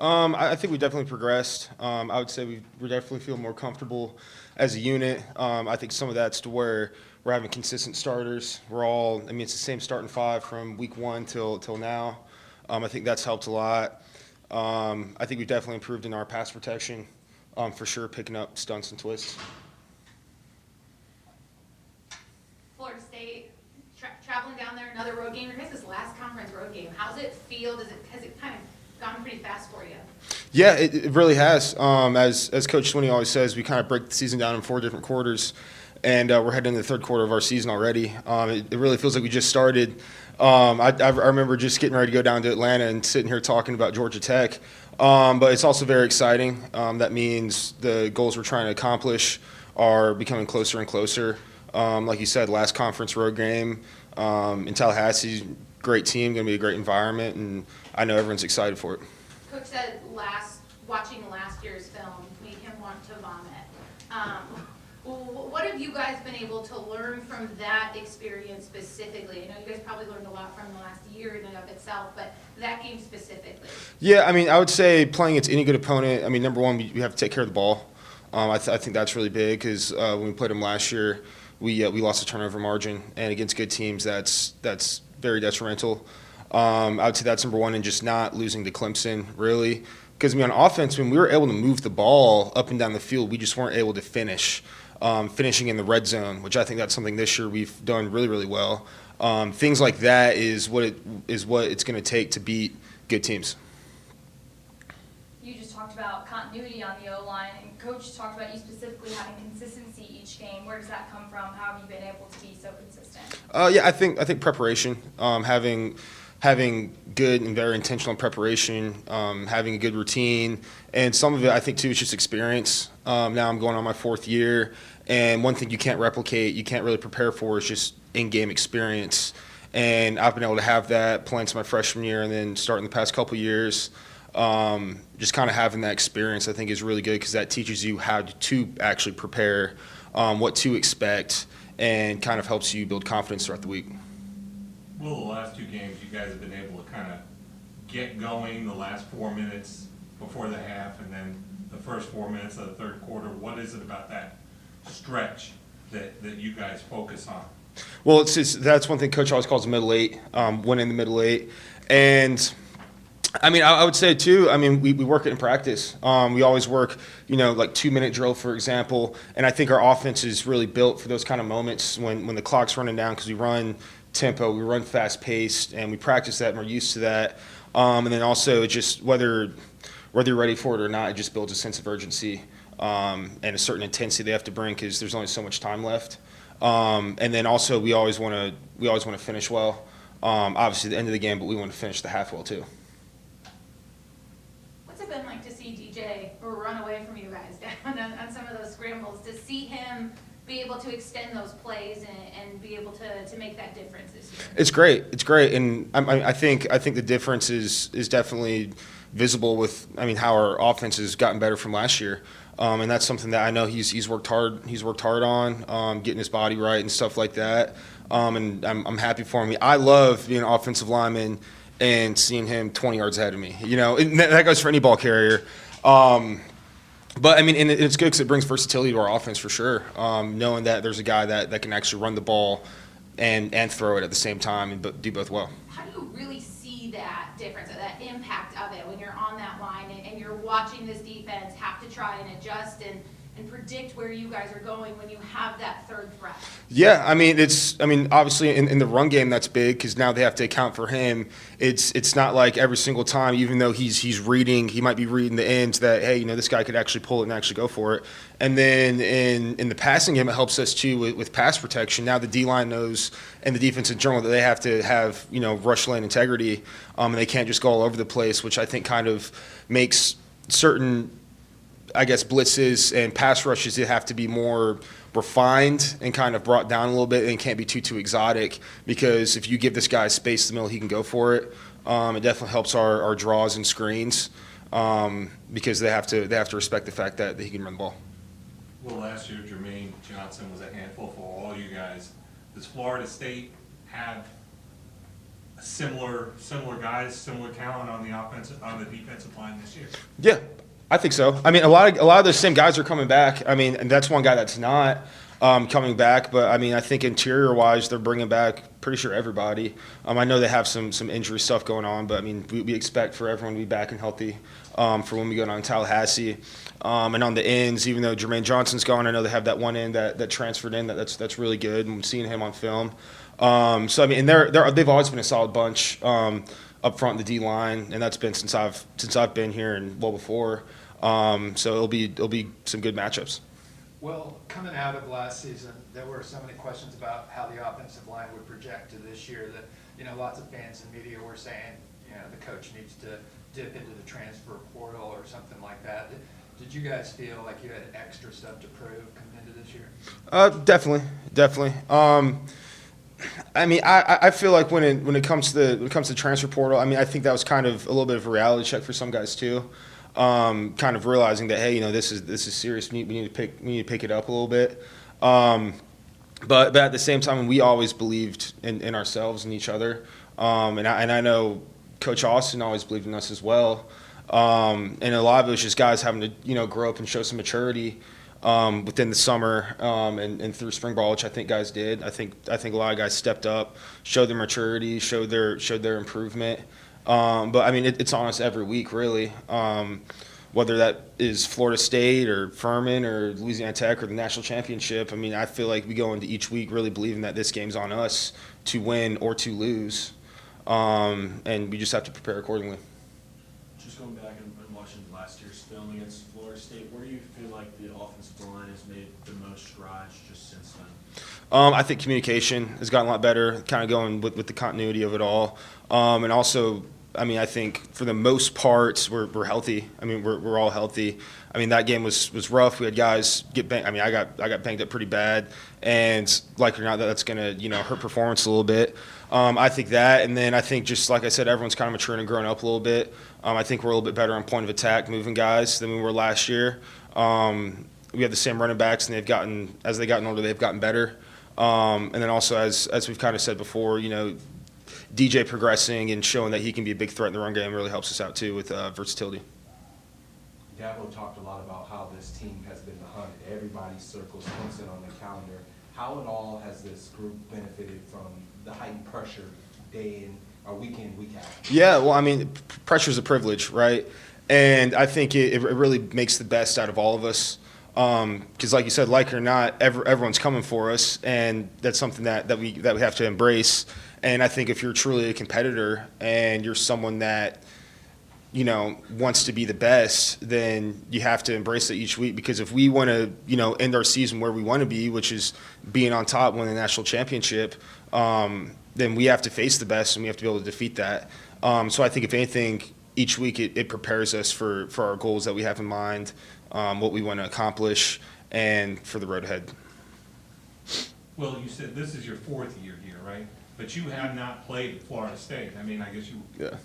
I think we definitely progressed. I would say we definitely feel more comfortable as a unit. I think some of that's to where we're having consistent starters. It's the same starting five from week one till now. I think that's helped a lot. I think we've definitely improved in our pass protection, for sure, picking up stunts and twists. Florida State, traveling down there, another road game. Your guys' last conference road game. How's it feel? Has it kind of gone pretty fast for you? Yeah, it really has. As Coach Swinney always says, we kind of break the season down in 4 different quarters, and we're heading into the third quarter of our season already. It really feels like we just started. I remember just getting ready to go down to Atlanta and sitting here talking about Georgia Tech. But it's also very exciting. That means the goals we're trying to accomplish are becoming closer and closer. Like you said, last conference road game in Tallahassee, great team, going to be a great environment, and I know everyone's excited for it. Coach said watching last year's film made him want to vomit. What have you guys been able to learn from that experience specifically? I know you guys probably learned a lot from the last year in and of itself, but that game specifically. Yeah, I would say playing against any good opponent, number one, we have to take care of the ball. I think that's really big because when we played them last year, we lost a turnover margin, and against good teams, that's very detrimental. I would say that's number one, and just not losing to Clemson, really. Because on offense, when we were able to move the ball up and down the field, we just weren't able to finish. Finishing in the red zone, which I think that's something this year we've done really, really well. Things like that is what it's going to take to beat good teams. You just talked about continuity on the O-line, and Coach talked about you specifically having consistency each game. Where does that come from? How have you been able to be so consistent? Yeah, I think preparation, having good and very intentional preparation, having a good routine, and some of it I think too is just experience. Now I'm going on my 4th year, and one thing you can't replicate, you can't really prepare for, is just in-game experience. And I've been able to have that playing to my freshman year, and then starting the past couple years. Just kind of having that experience I think is really good because that teaches you how to actually prepare, what to expect, and kind of helps you build confidence throughout the week. Well, the last 2 games, you guys have been able to kind of get going the last 4 minutes before the half, and then the first 4 minutes of the third quarter. What is it about that stretch that you guys focus on? Well, that's one thing Coach always calls the middle 8, winning the middle 8. And I would say too, we work it in practice. We always work, like 2-minute drill, for example. And I think our offense is really built for those kind of moments when the clock's running down, because we run tempo, we run fast paced, and we practice that and we're used to that. And then also just whether you're ready for it or not, it just builds a sense of urgency and a certain intensity they have to bring because there's only so much time left. And then also we always want to finish well. Obviously at the end of the game, but we want to finish the half well too. What's it been like to see DJ run away from you guys down on some of those scrambles, to see him be able to extend those plays and be able to make that difference this year? It's great, and I think the difference is definitely visible with how our offense has gotten better from last year, and that's something that I know he's worked hard on, getting his body right and stuff like that, and I'm happy for him. I love being an offensive lineman and seeing him 20 yards ahead of me. And that goes for any ball carrier. But and it's good because it brings versatility to our offense for sure. Knowing that there's a guy that can actually run the ball and throw it at the same time and do both well. How do you really see that difference, that impact of it when you're on that line and you're watching this defense have to try and adjust and predict where you guys are going when you have that third threat? Yeah, obviously in the run game that's big because now they have to account for him. It's not like every single time, even though he might be reading the ends that, hey, this guy could actually pull it and actually go for it. And then in the passing game, it helps us too with pass protection. Now the D-line knows, and the defense in general, that they have to have rush lane integrity, and they can't just go all over the place, which I think kind of makes certain, I guess, blitzes and pass rushes that have to be more refined and kind of brought down a little bit, and can't be too exotic, because if you give this guy space in the middle, he can go for it. It definitely helps our draws and screens because they have to respect the fact that he can run the ball. Well, last year Jermaine Johnson was a handful for all you guys. Does Florida State have similar guys, similar talent on the defensive line this year? Yeah, I think so. I mean, a lot of those same guys are coming back. I mean, and that's one guy that's not coming back. But I mean, I think interior wise, they're bringing back pretty sure everybody. I know they have some injury stuff going on, but I mean, we expect for everyone to be back and healthy for when we go down to Tallahassee. And on the ends, even though Jermaine Johnson's gone, I know they have that one end that transferred in that's really good. And we've seen him on film. So I mean, and they've always been a solid bunch up front in the D line, and that's been since I've been here and well before. So it'll be some good matchups. Well, coming out of last season, there were so many questions about how the offensive line would project to this year that, lots of fans and media were saying, the coach needs to dip into the transfer portal or something like that. Did you guys feel like you had extra stuff to prove coming into this year? Definitely. I mean, I feel like when it comes to transfer portal, I mean, I think that was kind of a little bit of a reality check for some guys too. Kind of realizing that, hey, this is serious. We need to pick it up a little bit. But at the same time, we always believed in ourselves and each other. And I know Coach Austin always believed in us as well. And a lot of it was just guys having to grow up and show some maturity within the summer and through spring ball, which I think guys did. I think a lot of guys stepped up, showed their maturity, showed their improvement. But I mean, it's on us every week, really. Whether that is Florida State or Furman or Louisiana Tech or the national championship, I mean, I feel like we go into each week really believing that this game's on us to win or to lose, and we just have to prepare accordingly. Just going back and watching last year's film against Florida State, where do you feel like the offensive line has made the most strides just since then? I think communication has gotten a lot better, kind of going with the continuity of it all, and also. I mean, I think for the most part, we're healthy. I mean, we're all healthy. I mean, that game was rough. We had guys get banged. I mean, I got banged up pretty bad, and like it or not, that's gonna hurt performance a little bit. I think that, and then I think just like I said, everyone's kind of maturing and growing up a little bit. I think we're a little bit better on point of attack, moving guys than we were last year. We have the same running backs, and as they've gotten older, they've gotten better. And then also as we've kind of said before, DJ progressing and showing that he can be a big threat in the run game really helps us out too with versatility. Dabo talked a lot about how this team has been the hunt. Everybody circles Clemson on the calendar. How at all has this group benefited from the heightened pressure day in or week in, week out? Yeah, well, I mean, pressure is a privilege, right? And I think it really makes the best out of all of us. Because like you said, like it or not, everyone's coming for us, and that's something that we have to embrace. And I think if you're truly a competitor and you're someone that, wants to be the best, then you have to embrace it each week. Because if we want to, end our season where we want to be, which is being on top, winning the national championship, then we have to face the best and we have to be able to defeat that. So I think if anything, each week it prepares us for our goals that we have in mind, what we want to accomplish, and for the road ahead. Well, you said this is your fourth year here, right? But you have not played at Florida State. I mean, I guess you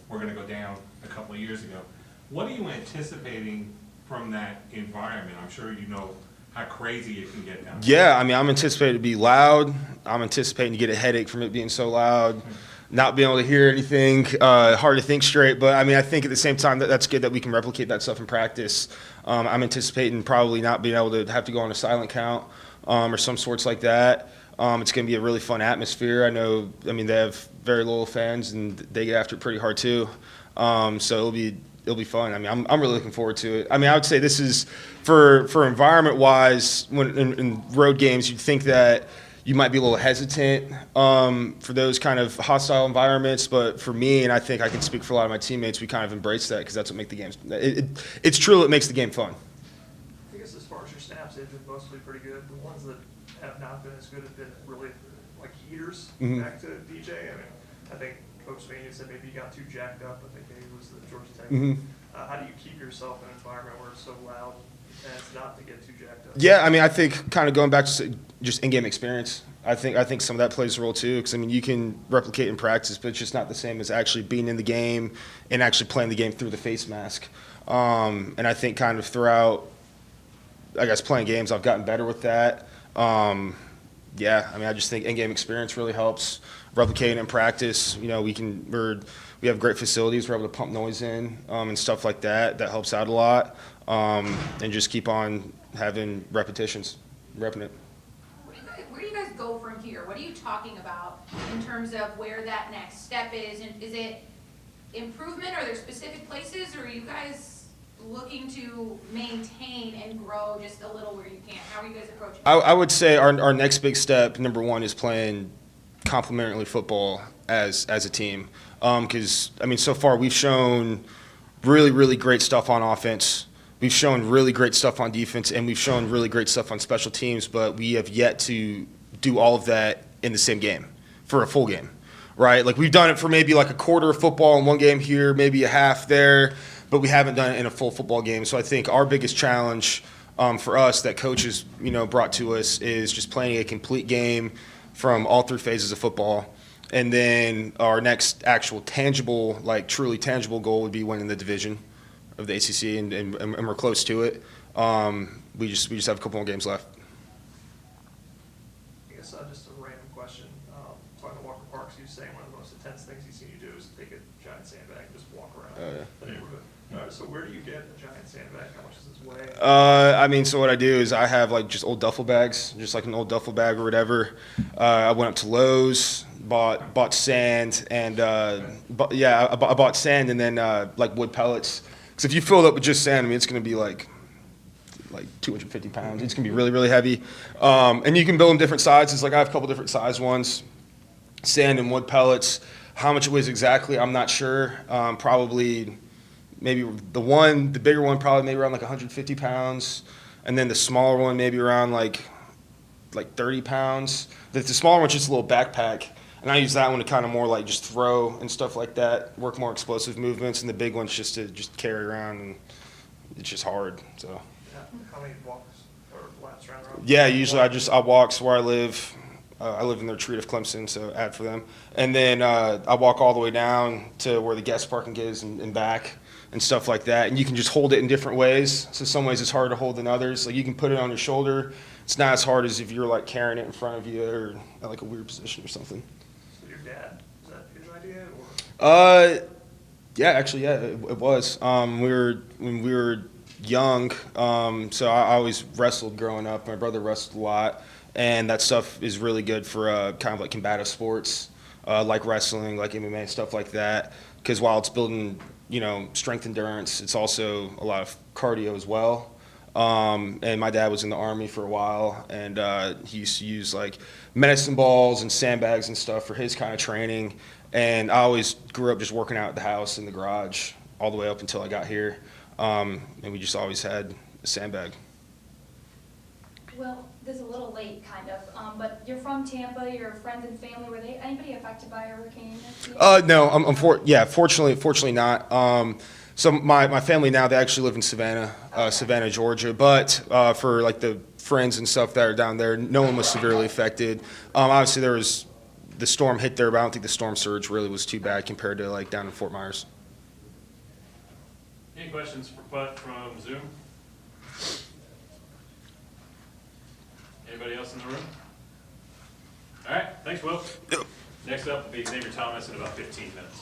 were going to go down a couple of years ago. What are you anticipating from that environment? I'm sure you know how crazy it can get down there. Yeah, I mean, I'm anticipating to be loud. I'm anticipating to get a headache from it being so loud, not being able to hear anything, hard to think straight. But, I mean, I think at the same time that's good that we can replicate that stuff in practice. I'm anticipating probably not being able to have to go on a silent count or some sorts like that. It's going to be a really fun atmosphere. I mean, they have very loyal fans, and they get after it pretty hard too. So it'll be fun. I mean, I'm really looking forward to it. I mean, I would say this is for environment-wise, when in road games, you'd think that you might be a little hesitant for those kind of hostile environments. But for me, and I think I can speak for a lot of my teammates, we kind of embrace that because that's what makes the games. It's true. It makes the game fun. I guess as far as your snaps, they've been mostly pretty good. The ones that have not been as good have been really like heaters back to DJ. I mean, I think Coach Sweeney said maybe he got too jacked up. I think maybe it was the Georgia Tech. How do you keep yourself in an environment where it's so loud and it's not to get too jacked up? Yeah, I mean, I think kind of going back to just in-game experience. I think some of that plays a role too, because I mean, you can replicate in practice, but it's just not the same as actually being in the game and actually playing the game through the face mask. And I think kind of throughout, I guess, playing games, I've gotten better with that. Yeah, I mean, I just think in-game experience really helps. Replicating in practice, you know, we have great facilities. We're able to pump noise in and stuff like that. That helps out a lot. And just keep on having repetitions, repping it. Where do you guys go from here? What are you talking about in terms of where that next step is? And is it improvement? Are there specific places, or are you guys looking to maintain and grow just a little where you can? How are you guys approaching it? I would say our next big step, number one, is playing complementary football as a team. Because, I mean, so far we've shown really, really great stuff on offense. We've shown really great stuff on defense, and we've shown really great stuff on special teams, but we have yet to do all of that in the same game for a full game, right? Like, we've done it for maybe like a quarter of football in one game here, maybe a half there, but we haven't done it in a full football game. So I think our biggest challenge for us that coaches, you know, brought to us is just playing a complete game from all three phases of football. And then our next actual tangible, like truly tangible goal would be winning the division of the ACC, and we're close to it. We just have a couple more games left. I guess just a random question. Talking to Walker Parks, he was saying one of the most intense things he's seen you do is take a giant sandbag and just walk around the neighborhood. So where do you get a giant sandbag? How much does this weigh? I mean, so what I do is I have like just old duffel bags, just like an old duffel bag or whatever. I went up to Lowe's, bought sand, and I bought sand and then like wood pellets. Because if you fill it up with just sand, I mean, it's going to be like 250 pounds. It's going to be really, really heavy. And you can build them different sizes. Like I have a couple different size ones, sand and wood pellets. How much it weighs exactly, I'm not sure. Probably maybe the bigger one probably maybe around like 150 pounds. And then the smaller one maybe around like 30 pounds. The smaller one's just a little backpack. And I use that one to kind of more like just throw and stuff like that, work more explosive movements, and the big one's just to just carry around, and it's just hard. So. Yeah. How many walks or laps around the road? Yeah, usually I walk to where I live. I live in the retreat of Clemson, so ad for them. And then I walk all the way down to where the guest parking is and back and stuff like that. And you can just hold it in different ways. So some ways it's harder to hold than others. Like you can put it on your shoulder. It's not as hard as if you're like carrying it in front of you or at like a weird position or something. Your dad, is that his idea, Yeah, actually, yeah, it was. When we were young, so I always wrestled growing up. My brother wrestled a lot, and that stuff is really good for kind of like combative sports, like wrestling, like MMA, stuff like that. Because while it's building, you know, strength endurance, it's also a lot of cardio as well. And my dad was in the Army for a while, and he used to use like medicine balls and sandbags and stuff for his kind of training. And I always grew up just working out at the house in the garage all the way up until I got here. And we just always had a sandbag. Well, this is a little late, kind of, but you're from Tampa, your friends and family, were they anybody affected by a hurricane? No, fortunately not. So my family now, they actually live in Savannah, Savannah, Georgia. But for like the friends and stuff that are down there, no one was severely affected. Obviously, the storm hit there, but I don't think the storm surge really was too bad compared to like down in Fort Myers. Any questions for Putt from Zoom? Anybody else in the room? All right, thanks, Will. Next up will be Xavier Thomas in about 15 minutes.